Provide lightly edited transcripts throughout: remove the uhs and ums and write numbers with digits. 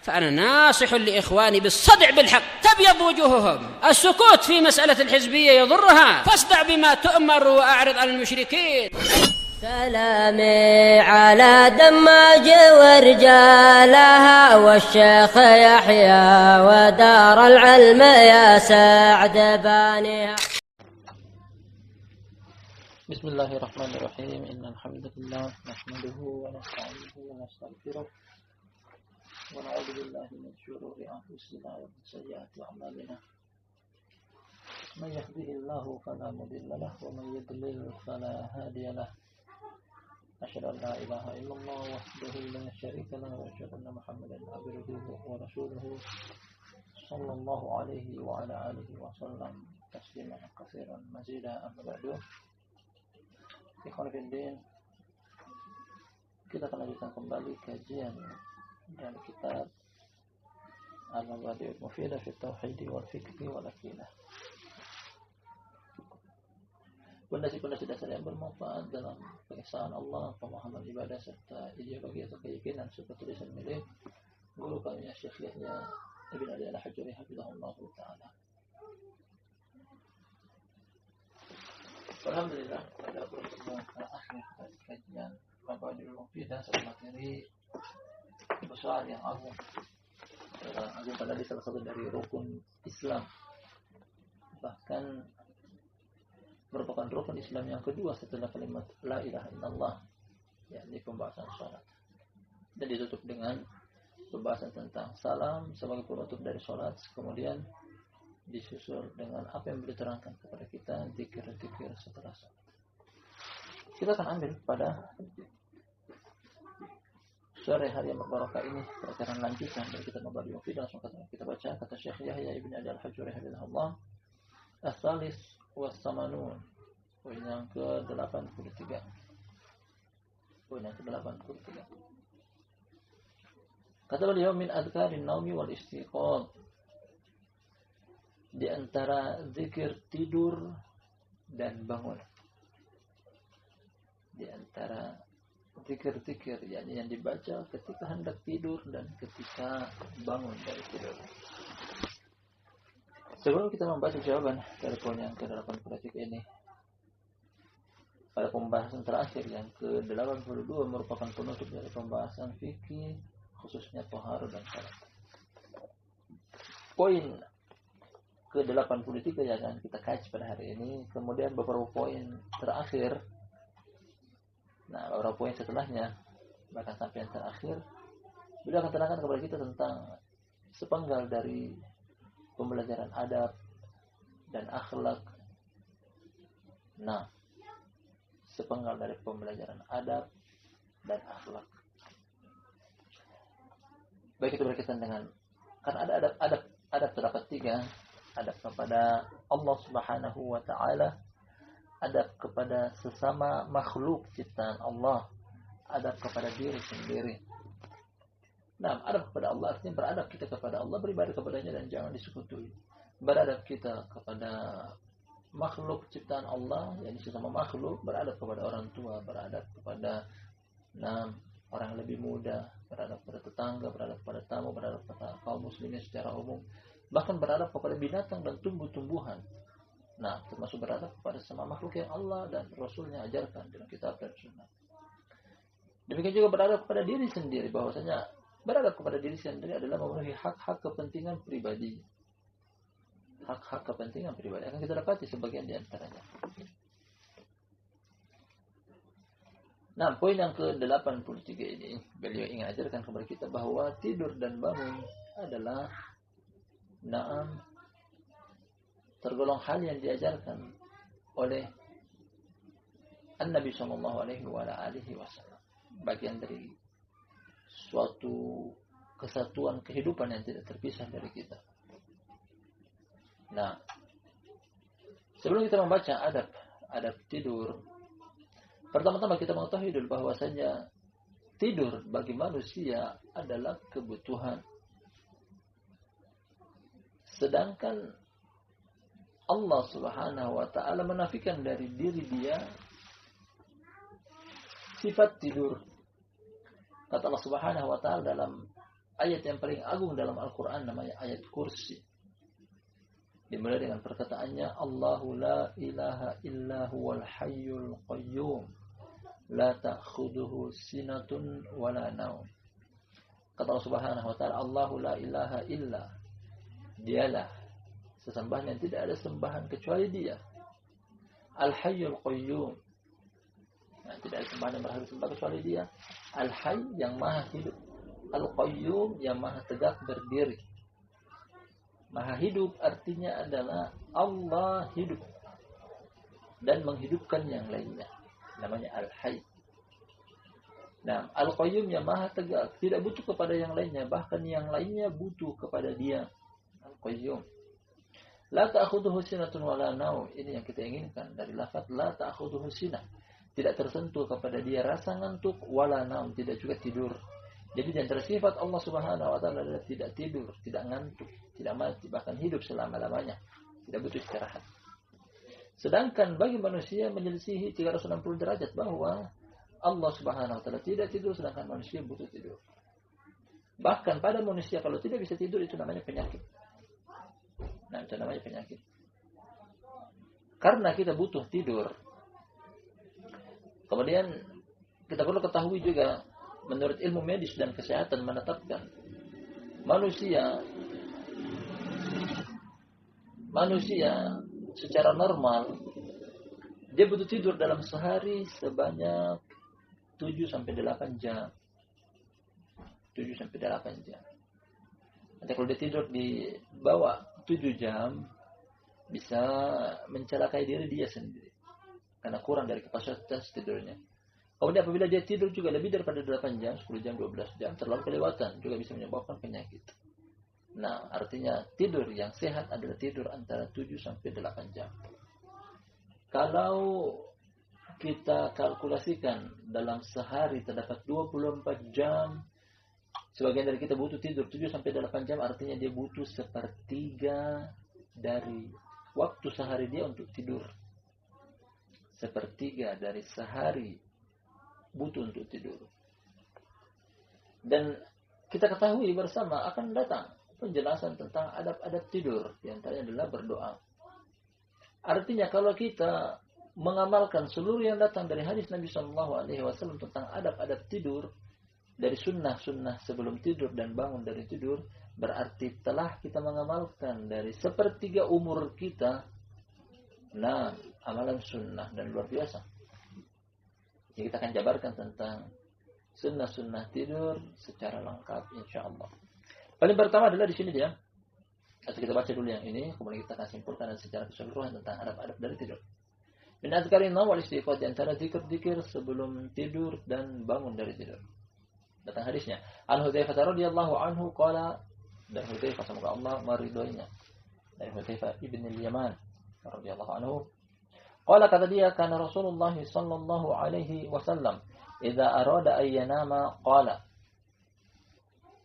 فأنا ناصح لإخواني بالصدع بالحق تبيض وجوههم. السكوت في مسألة الحزبية يضرها، فاصدع بما تؤمر وأعرض عن المشركين. سلامي على دماج ورجالها والشيخ يحيى ودار العلم يا سعد بانيها. بسم الله الرحمن الرحيم. إن الحمد لله نحمده ونستعينه ونستغفره ونعوذ بالله من شرور أنفسنا ومن سيئات أعمالنا. من يهده الله فلا مضل له ومن يضلل فلا هادي له. أشهد أن لا إله إلا الله وحده لا شريك له وأشهد أن محمدا عبده ورسوله صلى الله عليه وعلى آله وسلم تسليما كثيرا مزيدا. أما بعد، ikhwan fillah, kita akan lanjutkan kembali kajian dari kitab Al-Mabadi'ul Mufidah fi Tauhid wal Fiqh wal Aqidah. Pondasi-pondasi dasar yang bermanfaat dalam pengesahan Allah, pemahaman ibadah serta ijabah atau keyakinan, serta tulisan milik guru kami Syekh Yahya Ibn Ali Al-Hajuri hafizahullah taala. Alhamdulillah, pada pertemuan terakhir dari kajian Mabadi'ul Mufidah, satu materi besar yang agung pada salah satu dari rukun Islam, bahkan merupakan rukun Islam yang kedua setelah kalimat La ilaha illallah, yakni pembahasan sholat, dan ditutup dengan pembahasan tentang salam sebagai penutup dari sholat, kemudian disusul dengan apa yang diterangkan kepada kita zikir-zikir setelah salat. Kita akan ambil pada sore hari yang berbarakah ini pelajaran lanjutan dari kitab Mabadi'ul Mufidah. Langsung kita baca kata Syekh Yahya Ibn Ali Al-Hajuri hafizahullah. As-salis was-samanun, poin yang ke-83. Poin yang ke-83. Kata beliau, min adhkarin naumi wal istiqad, di antara zikir tidur dan bangun. Di antara zikir-zikir yang dibaca ketika hendak tidur dan ketika bangun dari tidur. Sebelum kita membaca jawaban dari poin yang ke-83 ini, pada pembahasan terakhir yang ke-82 merupakan penutup dari pembahasan fikih, khususnya taharah dan salat. Poin ke-83 yang akan kita kaji pada hari ini, kemudian beberapa poin terakhir, beberapa poin setelahnya, bahkan sampai yang terakhir, beliau akan terangkan kepada kita tentang sepenggal dari pembelajaran adab dan akhlak. Sepenggal dari pembelajaran adab dan akhlak. Baik itu berkaitan dengan, karena ada adab terdapat 3. Adab kepada Allah Subhanahu wa taala, adab kepada sesama makhluk ciptaan Allah, adab kepada diri sendiri. Adab kepada Allah artinya beradab kita kepada Allah, beribadah kepadanya dan jangan disekutuai. Beradab kita kepada makhluk ciptaan Allah, yakni sesama makhluk, beradab kepada orang tua, beradab kepada orang lebih muda, beradab kepada tetangga, beradab kepada tamu, beradab kepada kaum muslimin secara umum, bahkan beradab kepada binatang dan tumbuh-tumbuhan. Termasuk beradab kepada semua makhluk yang Allah dan Rasulnya ajarkan dalam kitab dan sunnah. Demikian juga beradab kepada diri sendiri, bahwasanya beradab kepada diri sendiri adalah memenuhi hak-hak kepentingan pribadi. Hak-hak kepentingan pribadi akan kita dapati sebagian di antaranya. Poin yang ke-83 ini, beliau ingin ajarkan kepada kita bahwa tidur dan bangun adalah tergolong hal yang diajarkan oleh An-Nabi sallallahu alaihi wasallam, bagian dari suatu kesatuan kehidupan yang tidak terpisah dari kita. Sebelum kita membaca adab tidur, pertama-tama kita mengetahui dulu bahwasanya tidur bagi manusia adalah kebutuhan. Sedangkan Allah Subhanahu wa taala menafikan dari diri dia sifat tidur. Kata Allah Subhanahu wa taala dalam ayat yang paling agung dalam Al-Quran namanya ayat kursi. Dimulai dengan perkataannya, Allahu la ilaha illa huwal hayyul qayyum la ta'khuduhu sinatun wala naum. Kata Allah Subhanahu wa taala, Allahu la ilaha illa, dialah sesembahan yang tidak ada sembahan kecuali Dia. Al-hayyul qayyum, nah, tidak ada sembahan yang berhak disembah kecuali Dia. Al-hayy yang maha hidup, Al-qayyum yang maha tegak berdiri. Maha hidup artinya adalah Allah hidup dan menghidupkan yang lainnya. Namanya Al-Hayy. Nah, Al-Qayyum yang maha tegak, tidak butuh kepada yang lainnya, bahkan yang lainnya butuh kepada Dia. Al-Qayyum. La ta'khudhuhu sinatun wala naum. Ini yang kita inginkan dari lafaz la ta'khudhuhu sinah. Tidak tersentuh kepada Dia rasa ngantuk, wala naum, tidak juga tidur. Jadi di antara sifat Allah Subhanahu wa taala adalah tidak tidur, tidak ngantuk, tidak mati, bahkan hidup selama-lamanya, tidak butuh istirahat. Sedangkan bagi manusia menyelisihi 360 derajat bahwa Allah Subhanahu wa taala tidak tidur, sedangkan manusia butuh tidur. Bahkan pada manusia kalau tidak bisa tidur itu namanya penyakit. Nah, itu namanya penyakit. Karena kita butuh tidur. Kemudian kita perlu ketahui juga, menurut ilmu medis dan kesehatan menetapkan manusia secara normal dia butuh tidur dalam sehari sebanyak 7-8 jam. 7-8 jam. Nanti kalau dia tidur di bawah 7 jam bisa mencelakai diri dia sendiri karena kurang dari kapasitas tidurnya. Kemudian apabila dia tidur juga lebih daripada 8 jam, 10 jam, 12 jam, terlalu kelewatan juga bisa menyebabkan penyakit. Nah, artinya tidur yang sehat adalah tidur antara 7-8 jam. Kalau kita kalkulasikan dalam sehari terdapat 24 jam, sebagian dari kita butuh tidur 7-8 jam, artinya dia butuh sepertiga dari waktu sehari dia untuk tidur. Sepertiga dari sehari butuh untuk tidur. Dan kita ketahui bersama akan datang penjelasan tentang adab-adab tidur, di antaranya adalah berdoa. Artinya kalau kita mengamalkan seluruh yang datang dari hadis Nabi SAW tentang adab-adab tidur, dari sunnah-sunnah sebelum tidur dan bangun dari tidur, berarti telah kita mengamalkan dari sepertiga umur kita, nah, amalan sunnah dan luar biasa. Jadi kita akan jabarkan tentang sunnah-sunnah tidur secara lengkap insyaallah. Paling pertama adalah di sini dia. Nanti kita baca dulu yang ini, kemudian kita akan simpulkan secara keseluruhan tentang adab-adab dari tidur. Min azkarin naum wal istighfar, di antara zikir-zikir sebelum tidur dan bangun dari tidur. Datang hadisnya. An Hudzaifah radhiyallahu anhu qala, dan Hudzaifah semoga Allah meridhoinya. Dari Hudzaifah ibn al-Yaman radhiyallahu anhu. Qala, kata dia, kana Rasulullah sallallahu alaihi wasallam idza arada ay yanama qala.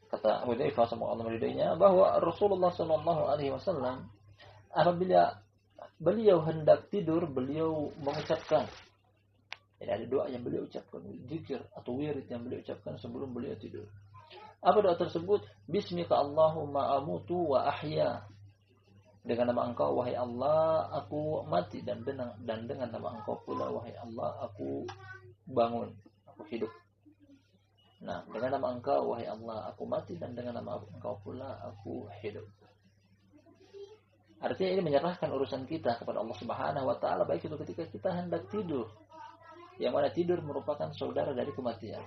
Kata Hudzaifah semoga Allah meridainya bahwa Rasulullah sallallahu alaihi wasallam apabila beliau hendak tidur, beliau mengucapkan, jadi ada doa yang beliau ucapkan, zikir atau wirid yang beliau ucapkan sebelum beliau tidur. Apa doa tersebut? Bismika Allahumma amutu wa ahya. Dengan nama Engkau wahai Allah aku mati, dan dengan nama Engkau pula wahai Allah aku bangun, aku hidup. Nah, dengan nama Engkau wahai Allah aku mati, dan dengan nama Engkau pula aku hidup. Artinya ini menyerahkan urusan kita kepada Allah Subhanahu wa taala, baik itu ketika kita hendak tidur, yang mana tidur merupakan saudara dari kematian.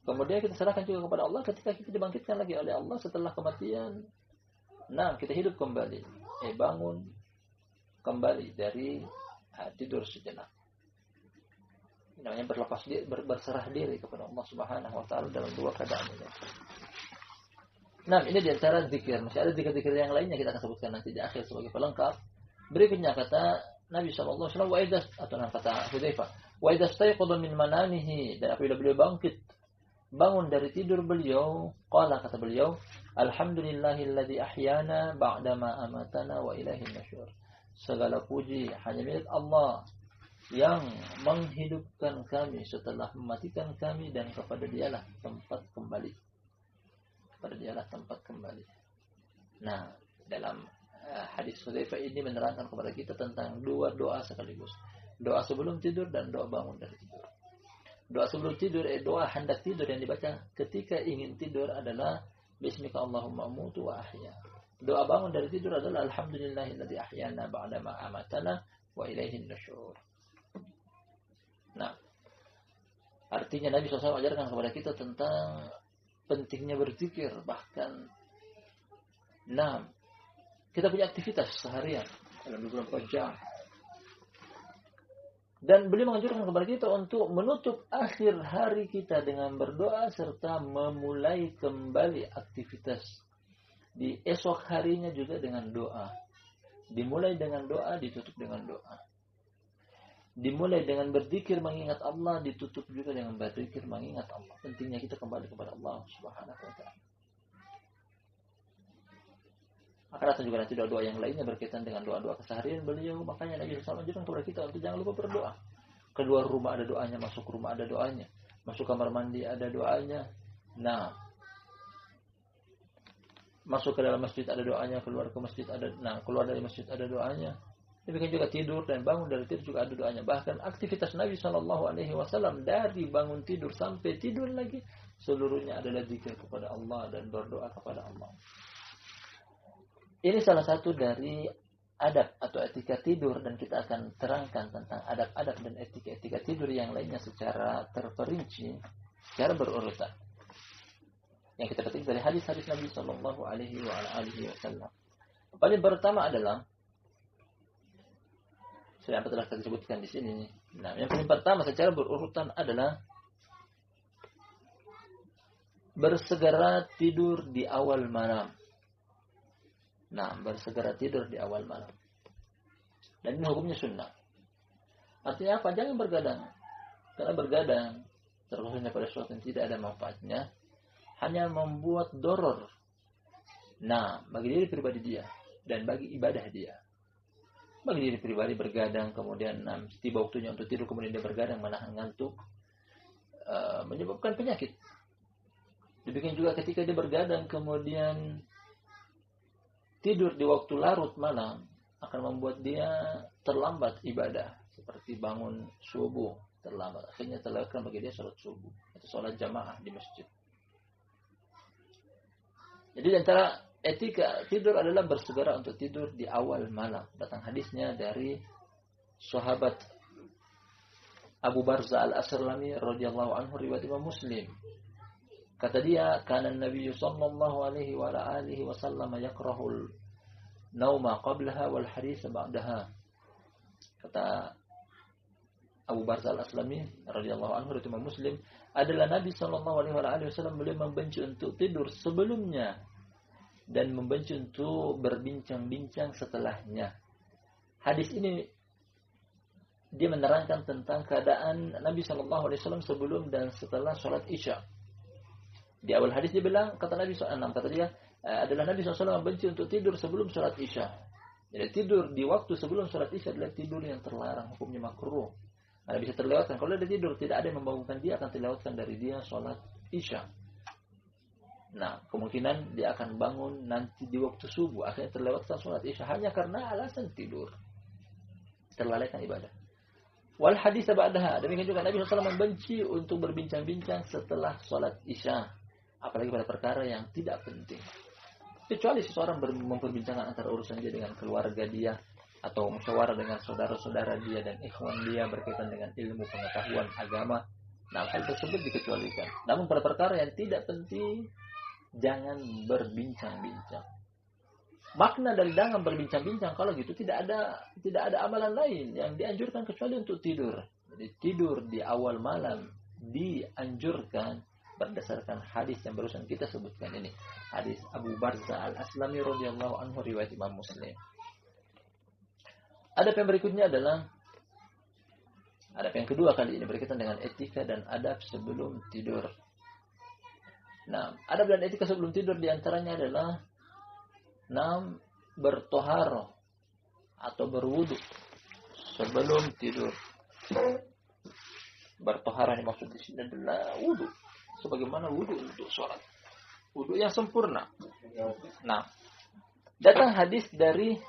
Kemudian kita serahkan juga kepada Allah ketika kita dibangkitkan lagi oleh Allah setelah kematian. Nah, kita hidup kembali, bangun kembali dari tidur sejenak. Ini namanya berlepas diri, berserah diri kepada Allah Subhanahu wa taala dalam dua keadaan ini. Nah, ini di antara zikir. Masih ada zikir-zikir yang lainnya kita akan sebutkan nanti di akhir sebagai pelengkap. Berikutnya kata Nabi sallallahu alaihi wasallam, wa idza, atau kata Hudzaifah, wa idza stayqadha min manamihi, dan apabila beliau bangun dari tidur beliau, qala, kata beliau, alhamdulillahilladzi ahyana ba'dama amatana wa ilaihin nusyur. Segala puji hanya milik Allah yang menghidupkan kami setelah mematikan kami, dan kepada Dialah tempat kembali. kerjalah tempat kembali. Nah, dalam hadis Hudzaifah ini menerangkan kepada kita tentang dua doa sekaligus. Doa sebelum tidur dan doa bangun dari tidur. Doa sebelum tidur, doa hendak tidur yang dibaca ketika ingin tidur adalah Bismika Allahumma amutu wa ahya. Doa bangun dari tidur adalah Alhamdulillahilladzi ahyana ba'dama amatana wa ilaihin nusyur. Nah, artinya Nabi SAW ajarkan kepada kita tentang pentingnya berzikir. Bahkan, kita punya aktivitas seharian dalam 24 jam. Dan beliau menganjurkan kepada kita untuk menutup akhir hari kita dengan berdoa serta memulai kembali aktivitas di esok harinya juga dengan doa. Dimulai dengan doa, ditutup dengan doa. Dimulai dengan berzikir mengingat Allah, ditutup juga dengan berzikir mengingat Allah. Pentingnya kita kembali kepada Allah Subhanahu wa taala. Akan datang juga nanti doa-doa yang lainnya berkaitan dengan doa-doa keseharian beliau. Makanya Nabi SAW mengajarkan kepada kita untuk jangan lupa berdoa. Keluar rumah ada doanya, masuk rumah ada doanya, masuk kamar mandi ada doanya. Nah, masuk ke dalam masjid ada doanya, keluar ke masjid ada, keluar dari masjid ada doanya. Demikian juga tidur dan bangun dari tidur juga ada doanya. Bahkan aktivitas Nabi SAW dari bangun tidur sampai tidur lagi seluruhnya adalah zikir kepada Allah dan berdoa kepada Allah. Ini salah satu dari adab atau etika tidur, dan kita akan terangkan tentang adab-adab dan etika-etika tidur yang lainnya secara terperinci, secara berurutan. Yang kita petik dari hadis-hadis Nabi Shallallahu Alaihi Wasallam. Paling pertama adalah, yang telah kita sebutkan di sini. Nah, yang paling pertama secara berurutan adalah bersegera tidur di awal malam. Bersegera tidur di awal malam. Dan ini hukumnya sunnah. Artinya apa? Jangan bergadang. Karena bergadang, terkhususnya pada sesuatu yang tidak ada manfaatnya, hanya membuat doror. Bagi diri pribadi dia dan bagi ibadah dia. Bagi diri pribadi bergadang, kemudian tiba waktunya untuk tidur, kemudian dia bergadang menahan ngantuk, menyebabkan penyakit. Demikian juga ketika dia bergadang, kemudian tidur di waktu larut malam akan membuat dia terlambat ibadah, seperti bangun subuh terlambat, akhirnya terlewatkan bagi dia salat subuh atau salat jamaah di masjid. Jadi antara etika tidur adalah bersegera untuk tidur di awal malam. Datang hadisnya dari sahabat Abu Barzah Al-Aslami radhiyallahu anhu, riwayat Imam Muslim. Kata dia, kana Nabi sallallahu alaihi wa alihi wasallam yakrahul nauma qablaha wal hadits ba'daha. Kata Abu Barzah Al-Aslami radhiyallahu anhu, riwayat Imam Muslim, adalah Nabi sallallahu alaihi wa alihi wasallam beliau membenci untuk tidur sebelumnya dan membenci untuk berbincang-bincang setelahnya. Hadis ini dia menerangkan tentang keadaan Nabi sallallahu alaihi wasallam sebelum dan setelah salat Isya. Di awal hadis dia bilang, kata Nabi SAW, kata dia, adalah Nabi SAW membenci untuk tidur sebelum sholat Isya. Jadi tidur di waktu sebelum sholat Isya adalah tidur yang terlarang, hukumnya makruh. Karena bisa terlewatkan. Kalau dia tidur, tidak ada yang membangunkan dia, akan terlewatkan dari dia sholat Isya. Kemungkinan dia akan bangun nanti di waktu subuh, akhirnya terlewatkan sholat Isya hanya karena alasan tidur. Terlalaikan ibadah. Wal hadits ba'daha. Demikian juga Nabi SAW membenci untuk berbincang-bincang setelah sholat Isya. Apalagi pada perkara yang tidak penting. Kecuali seseorang memperbincangkan antara urusan dia dengan keluarga dia, atau musyawarah dengan saudara-saudara dia dan ikhwan dia berkaitan dengan ilmu pengetahuan agama. Hal tersebut dikecualikan. Namun pada perkara yang tidak penting, jangan berbincang-bincang. Makna dari jangan berbincang-bincang, kalau gitu tidak ada amalan lain yang dianjurkan kecuali untuk tidur. Jadi tidur di awal malam dianjurkan berdasarkan hadis yang barusan kita sebutkan ini. Hadis Abu Barzah Al-Aslami radhiyallahu anhu, riwayat Imam Muslim. Adab yang berikutnya adalah adab yang kedua kali ini berkaitan dengan etika dan adab sebelum tidur. Adab dan etika sebelum tidur diantaranya adalah bertoharoh atau berwudu sebelum tidur. Bertoharoh yang maksud di sini adalah wudu, sebagaimana wudu untuk sholat. wudu yang sempurna. Nah, datang hadis dari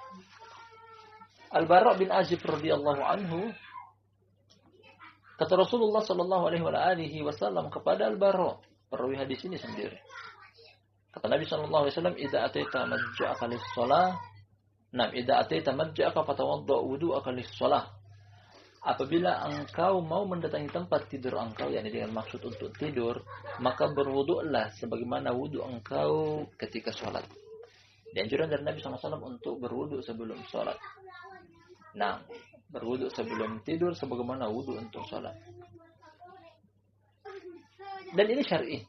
Al-Bara' bin Azib radhiyallahu anhu, kata Rasulullah sallallahu alaihi wasallam kepada Al-Bara', perawi hadis ini sendiri. Kata Nabi sallallahu alaihi wasallam, "Idza ataita madja'aka lis-shalah, idza ataita madja'aka fatawadda wudu'aka lis-shalah." Apabila engkau mau mendatangi tempat tidur engkau, yakni dengan maksud untuk tidur, maka berwudu'lah sebagaimana wudu engkau ketika sholat. Dianjurkan dari Nabi SAW untuk berwudu sebelum sholat. Nah, berwudu sebelum tidur sebagaimana wudu untuk sholat. Dan ini syar'i,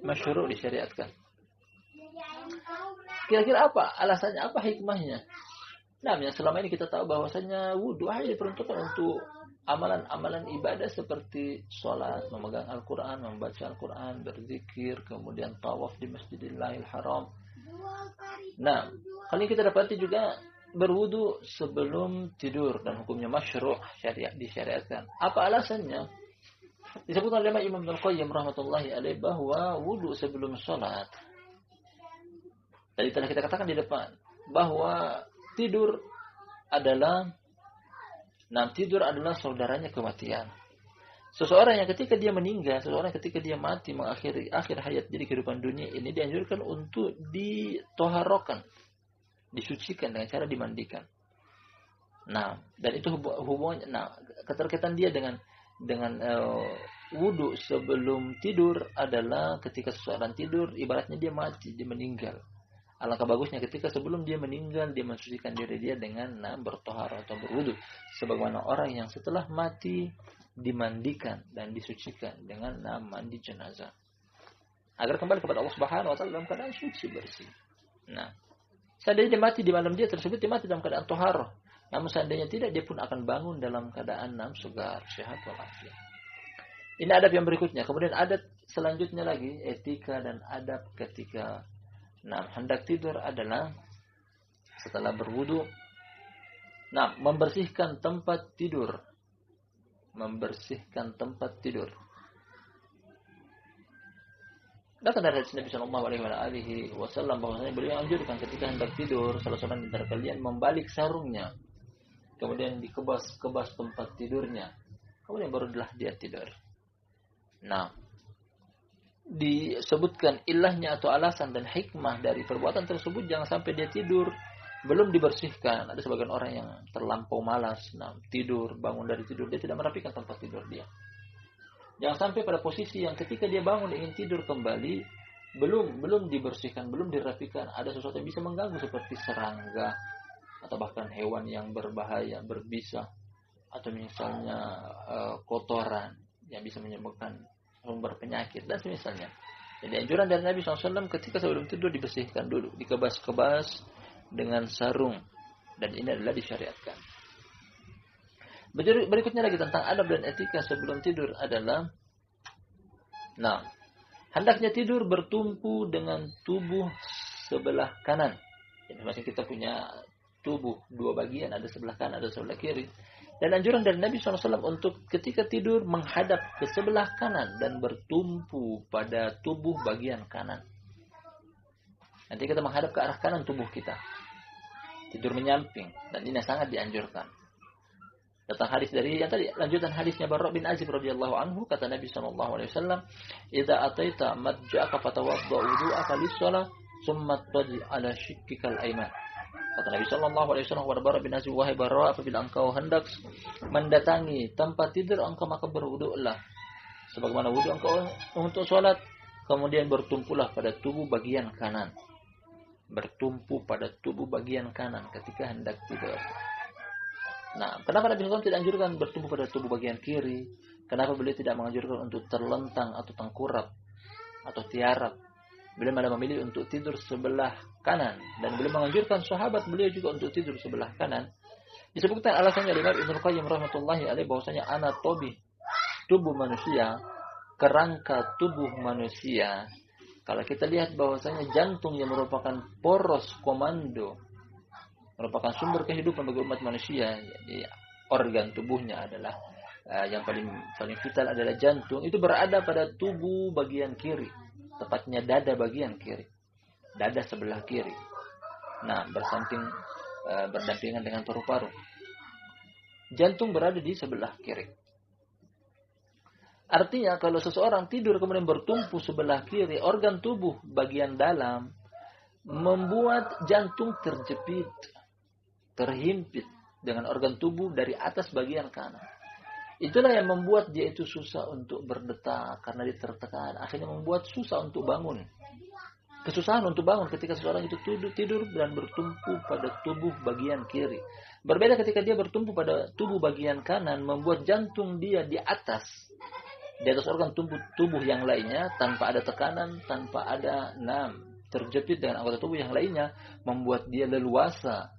masyru' disyariatkan. Kira-kira apa alasannya, apa hikmahnya? Nah, yang selama ini kita tahu bahwasanya wudu hanya diperuntukkan untuk amalan-amalan ibadah seperti sholat, memegang Al-Quran, membaca Al-Quran, berzikir, kemudian tawaf di Masjidillahil Haram. Nah, kali ini kita dapati juga berwudu sebelum tidur dan hukumnya masyru', syariat disyariatkan. Apa alasannya? Disebutkan oleh Imam Ibnu Qayyim rahmatullahi alaih bahwa wudu sebelum sholat, tadi telah kita katakan di depan bahwa tidur adalah saudaranya kematian. Seseorang yang ketika dia meninggal, seseorang ketika dia mati, mengakhiri akhir hayat jadi kehidupan dunia ini, dianjurkan untuk ditoharokan, disucikan dengan cara dimandikan. Nah, dan itu hubungannya, keterkaitan dia dengan wudu sebelum tidur adalah ketika seseorang tidur, ibaratnya dia mati, dia meninggal. Alangkah bagusnya ketika sebelum dia meninggal, dia mensucikan diri dia dengan bertohar atau berwudu. Sebagaimana orang yang setelah mati dimandikan dan disucikan dengan mandi jenazah. Agar kembali kepada Allah Subhanahu wa taala dalam keadaan suci bersih. Nah, seandainya dia mati di malam dia tersebut, dia mati dalam keadaan tohar. Namun seandainya tidak, dia pun akan bangun dalam keadaan segar, sehat walafiat. Ini adab yang berikutnya. Kemudian adab selanjutnya lagi, etika dan adab ketika hendak tidur adalah setelah berwudu, membersihkan tempat tidur. Membersihkan tempat tidur. Datang dari hadis Nabi sallallahu alaihi wasallam bahwasanya beliau anjurkan ketika hendak tidur, salah seorang di antara kalian membalik sarungnya, kemudian dikebas tempat tidurnya, kemudian barulah dia tidur. Nah, disebutkan ilahnya atau alasan dan hikmah dari perbuatan tersebut, jangan sampai dia tidur belum dibersihkan. Ada sebagian orang yang terlampau malas, tidur, bangun dari tidur, dia tidak merapikan tempat tidur dia. Jangan sampai pada posisi yang ketika dia bangun ingin tidur kembali, belum dibersihkan, belum dirapikan, ada sesuatu yang bisa mengganggu seperti serangga atau bahkan hewan yang berbahaya, berbisa, atau misalnya kotoran yang bisa menyebabkan sumber penyakit dan semisalnya. Jadi anjuran dari Nabi SAW ketika sebelum tidur dibersihkan dulu, dikebas-kebas dengan sarung, dan ini adalah disyariatkan. Berikutnya lagi tentang adab dan etika sebelum tidur adalah, hendaknya tidur bertumpu dengan tubuh sebelah kanan. Jadi masing kita punya tubuh dua bagian, ada sebelah kanan, ada sebelah kiri. Dan anjuran dari Nabi SAW untuk ketika tidur menghadap ke sebelah kanan dan bertumpu pada tubuh bagian kanan. Nanti kita menghadap ke arah kanan tubuh kita. Tidur menyamping. Dan ini sangat dianjurkan. Datang hadis dari yang tadi, lanjutan hadisnya Bara' bin Azib radhiyallahu anhu, kata Nabi SAW, "Idza ataita madja'aka fatawadda wudu'aka lis-shalah, tsumma tadji 'ala shiqqikal aiman." Kata Nabi SAW kepada Bara' bin Azib, "Wahai Bara', apabila engkau hendak mendatangi tempat tidur engkau, maka berwudu'lah sebagaimana wudu engkau untuk sholat, kemudian bertumpulah pada tubuh bagian kanan." Bertumpu pada tubuh bagian kanan ketika hendak tidur. Nah, kenapa Nabi SAW tidak anjurkan bertumpu pada tubuh bagian kiri? Kenapa beliau tidak menganjurkan untuk terlentang atau tengkurap atau tiarap? Beliau malah memilih untuk tidur sebelah kanan, dan beliau menganjurkan sahabat beliau juga untuk tidur sebelah kanan. Disebutkan alasannya oleh Imam Ibnu Qayyim rahmatullahi alaih bahwasanya anatomi tubuh manusia, kerangka tubuh manusia, kalau kita lihat bahwasanya jantung yang merupakan poros komando, merupakan sumber kehidupan bagi umat manusia, jadi organ tubuhnya adalah yang paling vital adalah jantung, itu berada pada tubuh bagian kiri. tepatnya dada bagian kiri, dada sebelah kiri. Nah, berdampingan dengan paru-paru. Jantung berada di sebelah kiri. Artinya kalau seseorang tidur kemudian bertumpu sebelah kiri, organ tubuh bagian dalam membuat jantung terjepit, terhimpit dengan organ tubuh dari atas bagian kanan. Itulah yang membuat dia itu susah untuk berdetak karena dia tertekan. Akhirnya membuat susah untuk bangun. Kesusahan untuk bangun ketika seseorang itu tidur dan bertumpu pada tubuh bagian kiri. Berbeda ketika dia bertumpu pada tubuh bagian kanan, membuat jantung dia di atas organ tubuh yang lainnya tanpa ada tekanan, tanpa ada terjepit dengan anggota tubuh yang lainnya, membuat dia leluasa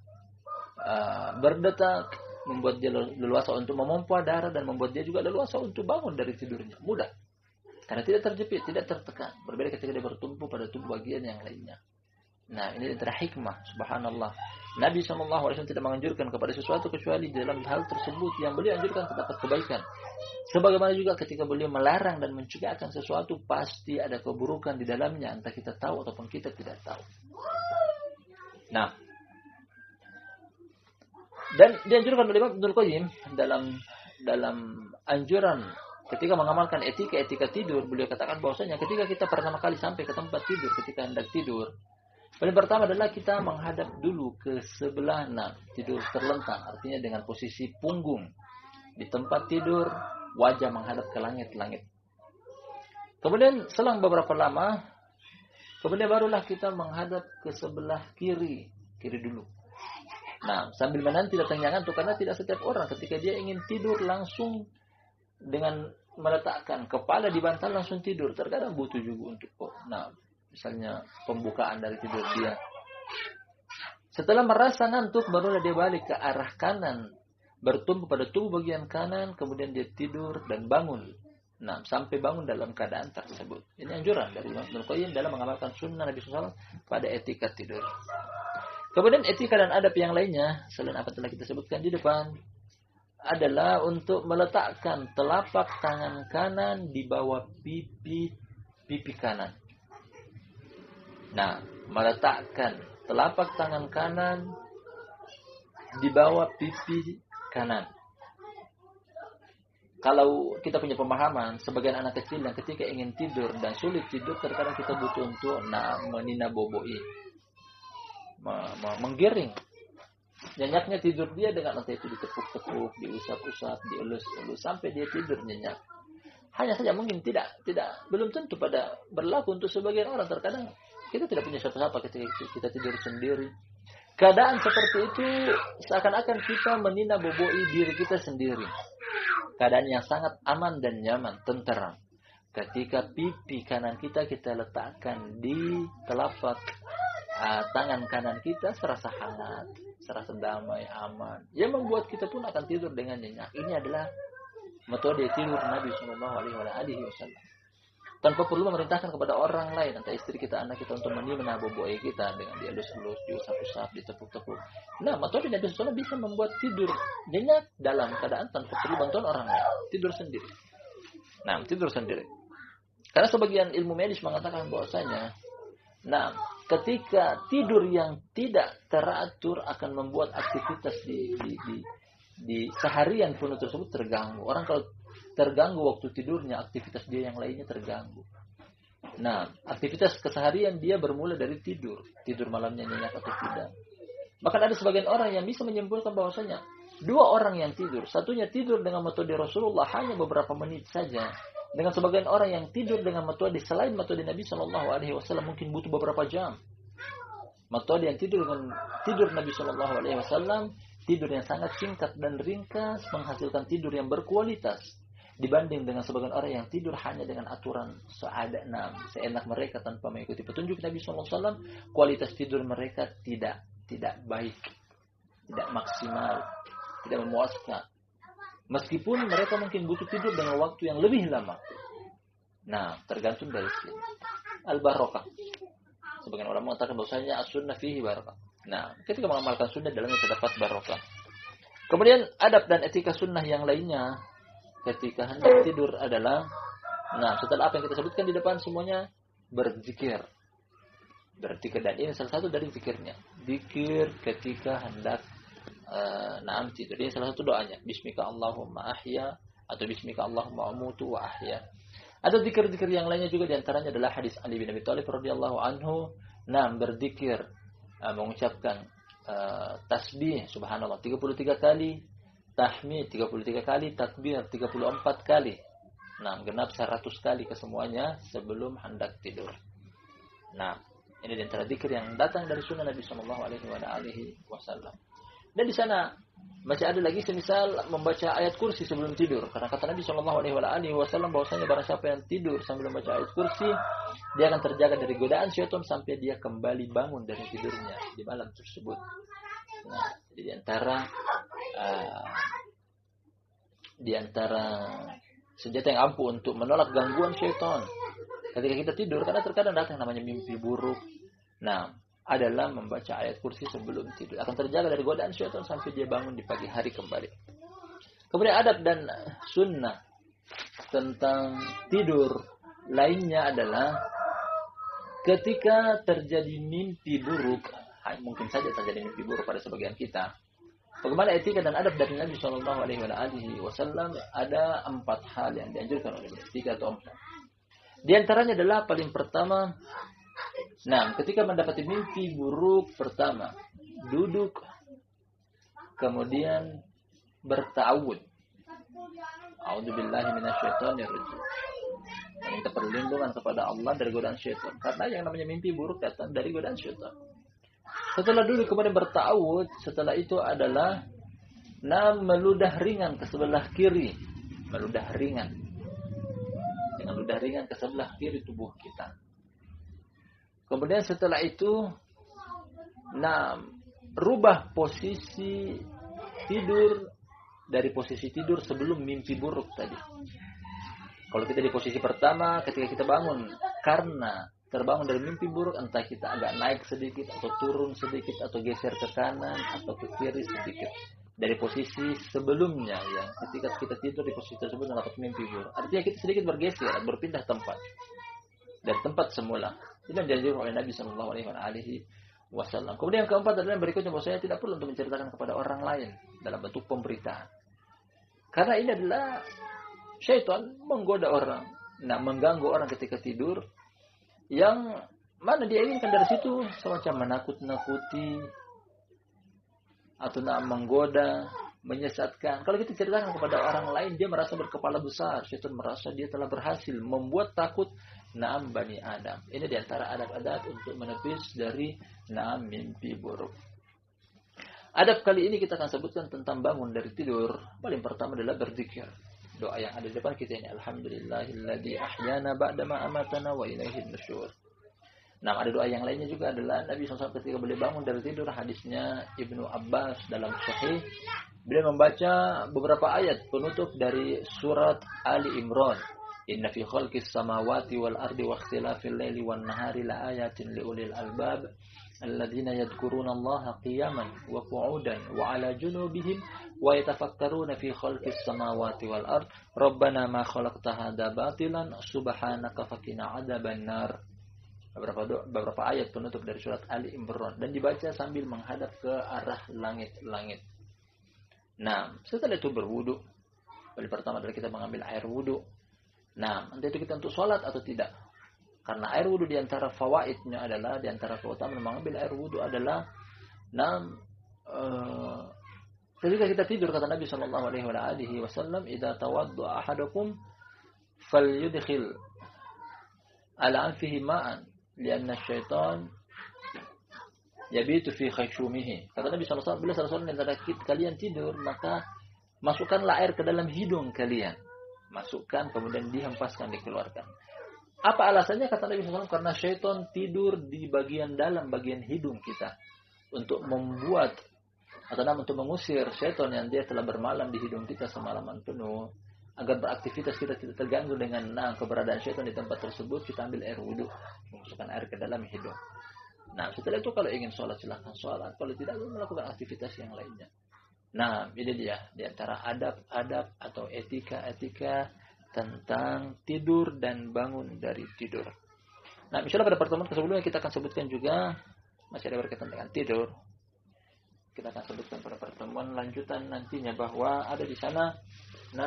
berdetak, membuat dia leluasa untuk memompa darah, dan membuat dia juga leluasa untuk bangun dari tidurnya. Mudah. Karena tidak terjepit, tidak tertekan. Berbeda ketika dia bertumpu pada tubuh bagian yang lainnya. Nah, ini adalah hikmah. Subhanallah. Nabi SAW tidak menganjurkan kepada sesuatu kecuali dalam hal tersebut yang beliau anjurkan terdapat kebaikan. Sebagaimana juga ketika beliau melarang dan mencegah akan sesuatu, pasti ada keburukan di dalamnya, entah kita tahu ataupun kita tidak tahu. Nah, dan dianjurkan oleh Imam Ibnul Qayyim dalam anjuran ketika mengamalkan etika tidur, beliau katakan bahwasanya ketika kita pertama kali sampai ke tempat tidur, ketika hendak tidur, paling pertama adalah kita menghadap dulu ke sebelah tidur terlentang, artinya dengan posisi punggung di tempat tidur, wajah menghadap ke langit-langit. Kemudian selang beberapa lama, kemudian barulah kita menghadap ke sebelah kiri dulu. Nah, sambil menanti datangnya ngantuk, karena tidak setiap orang ketika dia ingin tidur langsung dengan meletakkan kepala di bantal langsung tidur. Terkadang butuh juga untuk misalnya pembukaan dari tidur dia. Setelah merasa ngantuk, barulah dia balik ke arah kanan, bertumpu pada tubuh bagian kanan, kemudian dia tidur dan bangun. Nah, sampai bangun dalam keadaan tersebut. Ini anjuran dari Imam Ibnul Qayyim dalam mengamalkan sunnah Nabi SAW pada etika tidur. Kemudian etika dan adab yang lainnya, selain apa telah kita sebutkan di depan, adalah untuk meletakkan telapak tangan kanan di bawah pipi kanan. Nah, meletakkan telapak tangan kanan di bawah pipi kanan. Kalau kita punya pemahaman, sebagian anak kecil yang ketika ingin tidur dan sulit tidur, terkadang kita butuh untuk menina boboi, menggiring nyenyaknya tidur dia dengan lantai itu ditepuk-tepuk, diusap-usap, dielus-elus sampai dia tidur nyenyak. Hanya saja mungkin belum tentu berlaku untuk sebagian orang. Terkadang kita tidak punya siapa-siapa ketika kita tidur sendiri. Keadaan seperti itu seakan-akan kita menina boboi diri kita sendiri. Keadaan yang sangat aman dan nyaman, tenteram. Ketika pipi kanan kita letakkan di telapak tangan kanan kita, serasa hangat, serasa damai, aman. Yang membuat kita pun akan tidur dengan nyenyak. Ini adalah metode tidur Nabi SAW. Tanpa perlu memerintahkan kepada orang lain, entah istri kita, anak kita, untuk menimna boboi kita dengan dielus-elus, diusap-usap, ditepuk-tepuk. Nah, metode Nabi SAW bisa membuat tidur nyenyak dalam keadaan tanpa perlu bantuan orang lain. Tidur sendiri. Nah, tidur sendiri. Karena sebagian ilmu medis mengatakan bahwasanya, ketika tidur yang tidak teratur akan membuat aktivitas di seharian penuh tersebut terganggu. Orang kalau terganggu waktu tidurnya, aktivitas dia yang lainnya terganggu. Nah, aktivitas keseharian dia bermula dari tidur malamnya nyenyak atau tidak. Bahkan ada sebagian orang yang bisa menyimpulkan bahwasanya dua orang yang tidur, satunya tidur dengan metode Rasulullah hanya beberapa menit saja, dengan sebagian orang yang tidur dengan metode selain metode Nabi SAW mungkin butuh beberapa jam. Metode yang tidur Nabi SAW, tidur yang sangat singkat dan ringkas, menghasilkan tidur yang berkualitas, dibanding dengan sebagian orang yang tidur hanya dengan aturan seenak mereka tanpa mengikuti petunjuk Nabi SAW. Kualitas tidur mereka tidak baik, tidak maksimal, tidak memuaskan. Meskipun mereka mungkin butuh tidur dengan waktu yang lebih lama. Nah, tergantung dari sini. Al-barakah. Sebagian orang mengatakan bahwasanya as-sunnah fihi barakah. Nah, ketika mengamalkan sunnah dalamnya terdapat barakah. Kemudian adab dan etika sunnah yang lainnya ketika hendak tidur adalah, setelah apa yang kita sebutkan di depan semuanya, berzikir. Dan ini salah satu dari zikirnya. Zikir ketika hendak tidur. Ini salah satu doanya. Bismika Allahumma ahya atau Bismika Allahumma amutu wa ahya. Ada zikir-zikir yang lainnya juga, diantaranya adalah hadis Ali bin Abi Thalib radhiyallahu anhu. Berzikir, mengucapkan tasbih subhanallah 33 kali, tahmid 33 kali, takbir 34 kali. Genap 100 kali kesemuanya sebelum hendak tidur. Ini di antara zikir yang datang dari sunnah Nabi sallallahu alaihi wasallam. Dan di sana masih ada lagi semisal membaca ayat kursi sebelum tidur. Karena kata Nabi sallallahu alaihi wasallam bahwasanya barang siapa yang tidur sambil membaca ayat kursi, dia akan terjaga dari godaan syaitan sampai dia kembali bangun dari tidurnya di malam tersebut. Jadi di antara senjata yang ampuh untuk menolak gangguan syaitan ketika kita tidur, karena terkadang datang namanya mimpi buruk. Adalah membaca ayat kursi sebelum tidur. Akan terjaga dari godaan syaitan sampai dia bangun di pagi hari kembali. Kemudian adab dan sunnah tentang tidur lainnya adalah ketika terjadi mimpi buruk, mungkin saja terjadi mimpi buruk pada sebagian kita. Bagaimana etika dan adab dari Nabi Shallallahu Alaihi Wasallam? Ada 4 hal yang dianjurkan oleh beliau, 3 atau 4. Di antaranya adalah paling pertama, ketika mendapati mimpi buruk, pertama duduk, kemudian berta'awud. A'udzubillahi minasyaitonirrajim. Meminta perlindungan kepada Allah dari godaan syaitan. Karena yang namanya mimpi buruk datang dari godaan syaitan. Setelah duduk kemudian berta'awud, setelah itu adalah meludah ringan ke sebelah kiri. Meludah ringan. Dengan ludah ringan ke sebelah kiri tubuh kita. Kemudian setelah itu, rubah posisi tidur dari posisi tidur sebelum mimpi buruk tadi. Kalau kita di posisi pertama, ketika kita bangun, karena terbangun dari mimpi buruk, entah kita agak naik sedikit, atau turun sedikit, atau geser ke kanan, atau ke kiri sedikit. Dari posisi sebelumnya, yang ketika kita tidur di posisi tersebut mendapat mimpi buruk. Artinya kita sedikit bergeser, berpindah tempat. Dari tempat semula. Ini yang dianjurkan oleh Nabi Sallallahu Alaihi Wasallam. Kemudian yang keempat adalah berikutnya, bahwa saya tidak perlu untuk menceritakan kepada orang lain dalam bentuk pemberitaan. Karena ini adalah syaitan menggoda orang, mengganggu orang ketika tidur, yang mana dia inginkan dari situ semacam menakut-nakuti atau menggoda, menyesatkan. Kalau kita ceritakan kepada orang lain, dia merasa berkepala besar, syaitan merasa dia telah berhasil membuat takut Bani Adam. Ini diantara adab-adab untuk menepis dari mimpi buruk. Adab kali ini kita akan sebutkan tentang bangun dari tidur. Paling pertama adalah berzikir. Doa yang ada di depan kita ini, Alhamdulillahilladzi ahyana ba'dama amatana wa ilaihin nusyur. Ada doa yang lainnya juga adalah Nabi SAW ketika beliau bangun dari tidur, hadisnya Ibnu Abbas dalam Sahih, beliau membaca beberapa ayat penutup dari surat Ali Imran. Inna fi khalqis samawati wal ardi wa ikhtilafil laili wan nahari la ayatin liulil albab alladzina yadhkuruna Allaha qiyaman wa qu'udan wa 'ala junubihim wa yatafakkaruna fi khalqis samawati wal ard rabbana ma khalaqta hadza batilan subhanaka faqina 'adzabannar. Beberapa ayat penutup dari surat Ali Imran, dan dibaca sambil menghadap ke arah langit-langit. Setelah itu berwudu. Paling pertama adalah kita mengambil air wudu. Entah itu kita untuk sholat atau tidak. Karena air wudu diantara fawaidnya adalah, diantara keutamaan mengambil air wudu adalah, ketika kita tidur, kata Nabi Sallallahu Alaihi Wasallam, "Idza tawadda'a ahadukum falyudkhil ala anfihi ma'an, lianna syaitan yabitu fi khaysumihi." Kata Nabi Sallallahu Alaihi Wasallam, bila kalian tidur, maka masukkanlah air ke dalam hidung kalian. Masukkan, kemudian dihempaskan, dikeluarkan. Apa alasannya? Kata Nabi SAW, karena syaitan tidur di bagian dalam, bagian hidung kita, untuk membuat atau untuk mengusir syaitan yang dia telah bermalam di hidung kita semalaman penuh, agar beraktivitas kita tidak terganggu dengan keberadaan syaitan di tempat tersebut. Kita ambil air wudhu, memasukkan air ke dalam hidung. Setelah itu kalau ingin sholat silahkan sholat, kalau tidak melakukan aktivitas yang lainnya. Ini dia di antara adab-adab atau etika-etika tentang tidur dan bangun dari tidur. Nah, misalnya pada pertemuan sebelumnya kita akan sebutkan juga masih ada berkaitan dengan tidur. Kita akan sebutkan pada pertemuan lanjutan nantinya bahwa ada di sana 6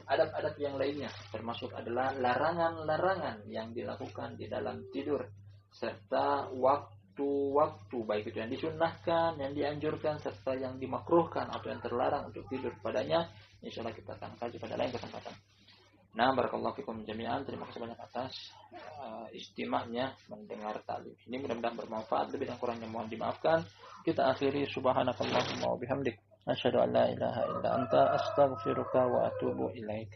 adab-adab yang lainnya, termasuk adalah larangan-larangan yang dilakukan di dalam tidur serta waktu-waktu baik itu yang disunnahkan, yang dianjurkan serta yang dimakruhkan atau yang terlarang untuk tidur padanya. Insyaallah kita akan kaji pada lain kesempatan. Nah, barakallahu fikum jami'an. Terima kasih banyak atas istimahnya mendengar ta'lim ini. Mudah-mudahan bermanfaat. Lebih dan kurangnya mohon dimaafkan. Kita akhiri subhanakallahumma wa bihamdik asyhadu an la ilaha illa anta astaghfiruka wa atubu ilaik.